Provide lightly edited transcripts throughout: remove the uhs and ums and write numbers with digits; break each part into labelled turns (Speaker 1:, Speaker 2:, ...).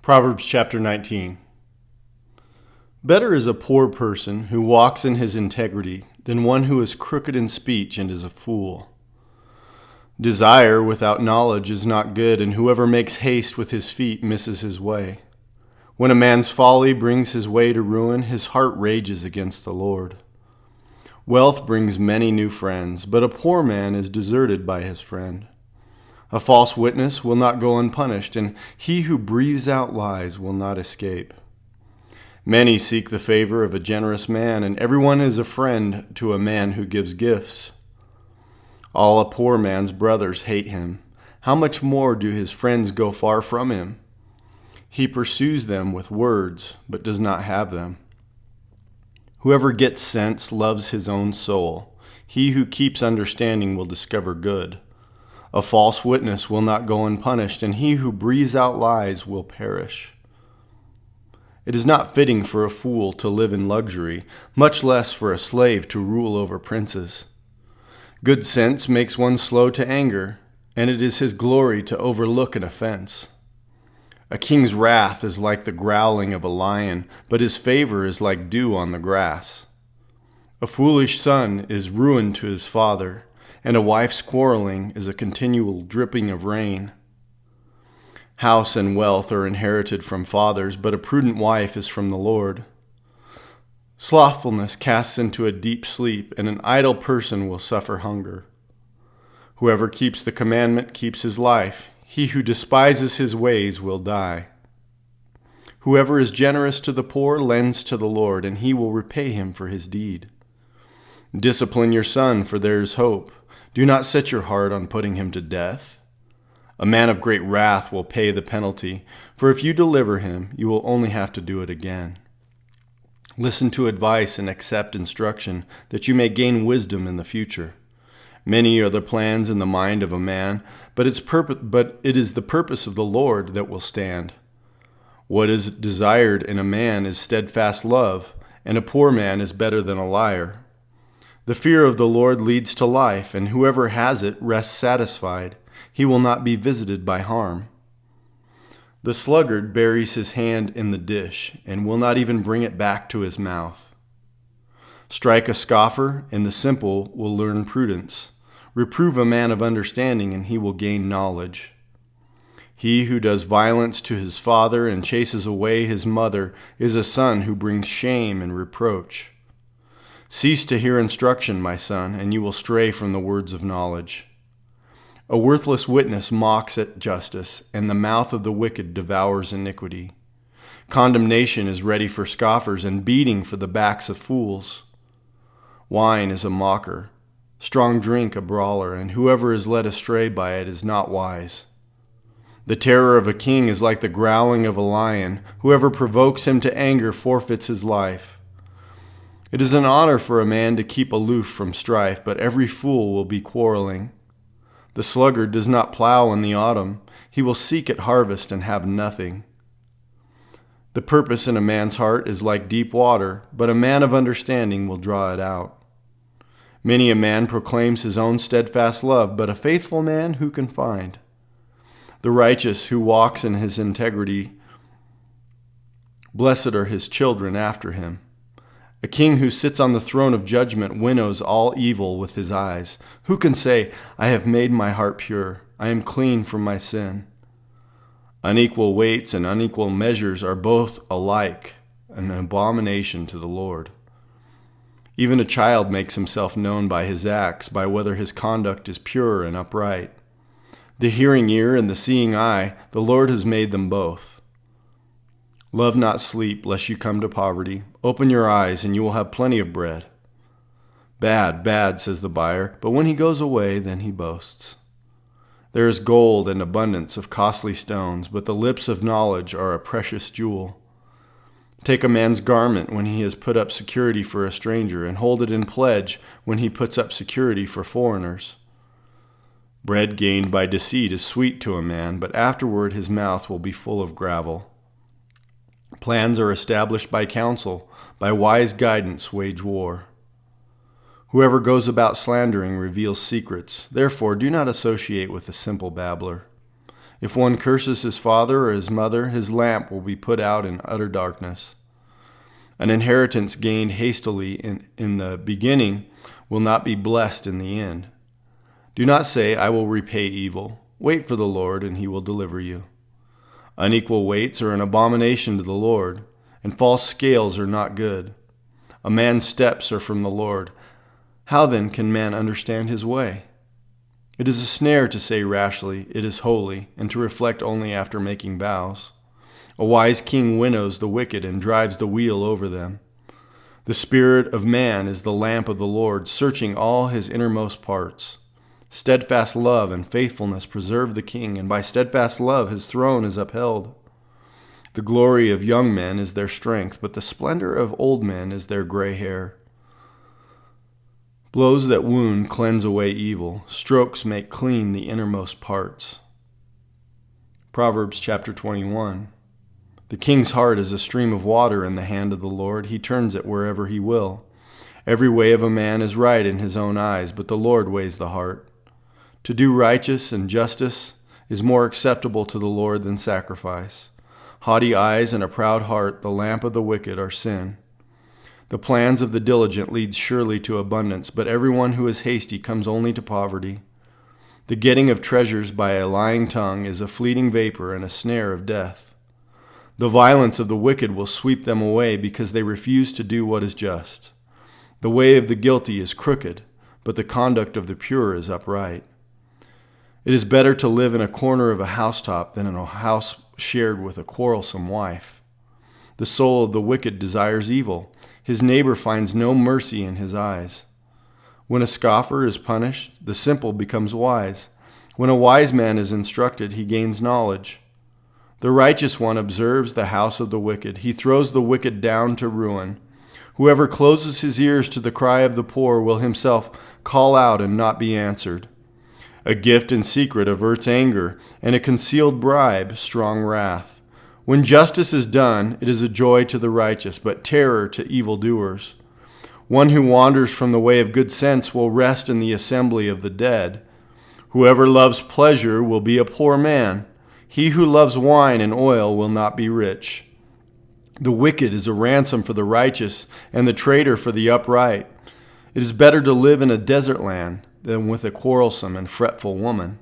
Speaker 1: Proverbs chapter 19. Better is a poor person who walks in his integrity than one who is crooked in speech and is a fool. Desire without knowledge is not good, and whoever makes haste with his feet misses his way. When a man's folly brings his way to ruin, his heart rages against the Lord. Wealth brings many new friends, but a poor man is deserted by his friend. A false witness will not go unpunished, and he who breathes out lies will not escape. Many seek the favor of a generous man, and everyone is a friend to a man who gives gifts. All a poor man's brothers hate him. How much more do his friends go far from him? He pursues them with words, but does not have them. Whoever gets sense loves his own soul. He who keeps understanding will discover good. A false witness will not go unpunished, and he who breathes out lies will perish. It is not fitting for a fool to live in luxury, much less for a slave to rule over princes. Good sense makes one slow to anger, and it is his glory to overlook an offense. A king's wrath is like the growling of a lion, but his favor is like dew on the grass. A foolish son is ruin to his father, and a wife's quarreling is a continual dripping of rain. House and wealth are inherited from fathers, but a prudent wife is from the Lord. Slothfulness casts into a deep sleep, and an idle person will suffer hunger. Whoever keeps the commandment keeps his life. He who despises his ways will die. Whoever is generous to the poor lends to the Lord, and he will repay him for his deed. Discipline your son, for there is hope. Do not set your heart on putting him to death. A man of great wrath will pay the penalty, for if you deliver him, you will only have to do it again. Listen to advice and accept instruction, that you may gain wisdom in the future. Many are the plans in the mind of a man, but it is the purpose of the Lord that will stand. What is desired in a man is steadfast love, and a poor man is better than a liar. The fear of the Lord leads to life, and whoever has it rests satisfied. He will not be visited by harm. The sluggard buries his hand in the dish, and will not even bring it back to his mouth. Strike a scoffer, and the simple will learn prudence. Reprove a man of understanding, and he will gain knowledge. He who does violence to his father and chases away his mother is a son who brings shame and reproach. Cease to hear instruction, my son, and you will stray from the words of knowledge. A worthless witness mocks at justice, and the mouth of the wicked devours iniquity. Condemnation is ready for scoffers, and beating for the backs of fools. Wine is a mocker, strong drink a brawler, and whoever is led astray by it is not wise. The terror of a king is like the growling of a lion. Whoever provokes him to anger forfeits his life. It is an honor for a man to keep aloof from strife, but every fool will be quarreling. The sluggard does not plow in the autumn. He will seek at harvest and have nothing. The purpose in a man's heart is like deep water, but a man of understanding will draw it out. Many a man proclaims his own steadfast love, but a faithful man who can find? The righteous who walks in his integrity, blessed are his children after him. A king who sits on the throne of judgment winnows all evil with his eyes. Who can say, I have made my heart pure, I am clean from my sin? Unequal weights and unequal measures are both alike an abomination to the Lord. Even a child makes himself known by his acts, by whether his conduct is pure and upright. The hearing ear and the seeing eye, the Lord has made them both. Love not sleep, lest you come to poverty. Open your eyes, and you will have plenty of bread. Bad, bad, says the buyer, but when he goes away, then he boasts. There is gold and abundance of costly stones, but the lips of knowledge are a precious jewel. Take a man's garment when he has put up security for a stranger, and hold it in pledge when he puts up security for foreigners. Bread gained by deceit is sweet to a man, but afterward his mouth will be full of gravel. Plans are established by counsel, by wise guidance wage war. Whoever goes about slandering reveals secrets. Therefore, do not associate with a simple babbler. If one curses his father or his mother, his lamp will be put out in utter darkness. An inheritance gained hastily in the beginning will not be blessed in the end. Do not say, I will repay evil. Wait for the Lord, and he will deliver you. Unequal weights are an abomination to the Lord, and false scales are not good. A man's steps are from the Lord. How then can man understand his way? It is a snare to say rashly, it is holy, and to reflect only after making vows. A wise king winnows the wicked and drives the wheel over them. The spirit of man is the lamp of the Lord, searching all his innermost parts. Steadfast love and faithfulness preserve the king, and by steadfast love his throne is upheld. The glory of young men is their strength, but the splendor of old men is their gray hair. Blows that wound cleanse away evil. Strokes make clean the innermost parts. Proverbs chapter 21. The king's heart is a stream of water in the hand of the Lord. He turns it wherever he will. Every way of a man is right in his own eyes, but the Lord weighs the heart. To do righteous and justice is more acceptable to the Lord than sacrifice. Haughty eyes and a proud heart, the lamp of the wicked, are sin. The plans of the diligent lead surely to abundance, but everyone who is hasty comes only to poverty. The getting of treasures by a lying tongue is a fleeting vapor and a snare of death. The violence of the wicked will sweep them away because they refuse to do what is just. The way of the guilty is crooked, but the conduct of the pure is upright. It is better to live in a corner of a housetop than in a house shared with a quarrelsome wife. The soul of the wicked desires evil. His neighbor finds no mercy in his eyes. When a scoffer is punished, the simple becomes wise. When a wise man is instructed, he gains knowledge. The righteous one observes the house of the wicked. He throws the wicked down to ruin. Whoever closes his ears to the cry of the poor will himself call out and not be answered. A gift in secret averts anger, and a concealed bribe, strong wrath. When justice is done, it is a joy to the righteous, but terror to evildoers. One who wanders from the way of good sense will rest in the assembly of the dead. Whoever loves pleasure will be a poor man. He who loves wine and oil will not be rich. The wicked is a ransom for the righteous, and the traitor for the upright. It is better to live in a desert land than with a quarrelsome and fretful woman.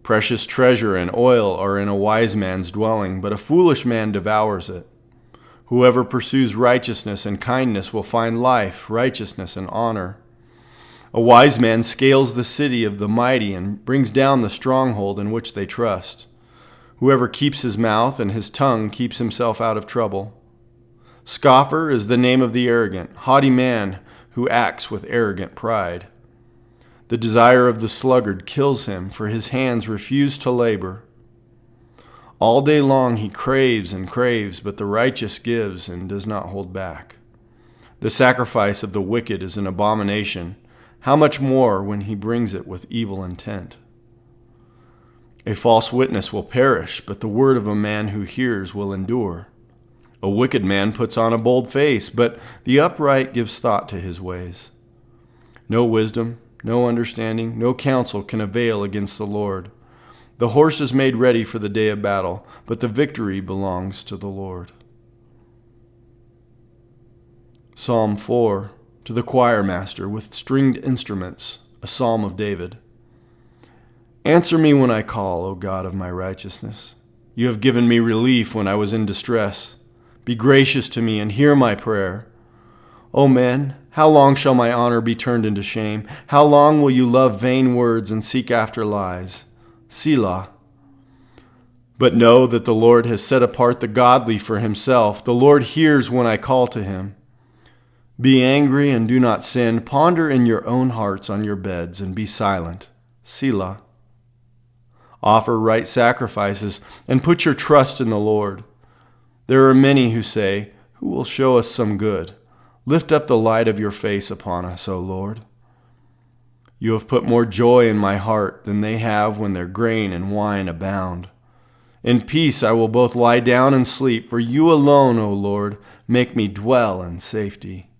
Speaker 1: Precious treasure and oil are in a wise man's dwelling, but a foolish man devours it. Whoever pursues righteousness and kindness will find life, righteousness, and honor. A wise man scales the city of the mighty and brings down the stronghold in which they trust. Whoever keeps his mouth and his tongue keeps himself out of trouble. Scoffer is the name of the arrogant, haughty man who acts with arrogant pride. The desire of the sluggard kills him, for his hands refuse to labor. All day long he craves and craves, but the righteous gives and does not hold back. The sacrifice of the wicked is an abomination. How much more when he brings it with evil intent? A false witness will perish, but the word of a man who hears will endure. A wicked man puts on a bold face, but the upright gives thought to his ways. No wisdom, no understanding, no counsel can avail against the Lord. The horse is made ready for the day of battle, but the victory belongs to the Lord. Psalm 4, to the choir master with stringed instruments, a psalm of David. Answer me when I call, O God of my righteousness. You have given me relief when I was in distress. Be gracious to me and hear my prayer. O men, how long shall my honor be turned into shame? How long will you love vain words and seek after lies? Selah. But know that the Lord has set apart the godly for himself. The Lord hears when I call to him. Be angry and do not sin. Ponder in your own hearts on your beds and be silent. Selah. Offer right sacrifices and put your trust in the Lord. There are many who say, who will show us some good? Lift up the light of your face upon us, O Lord. You have put more joy in my heart than they have when their grain and wine abound. In peace I will both lie down and sleep, for you alone, O Lord, make me dwell in safety.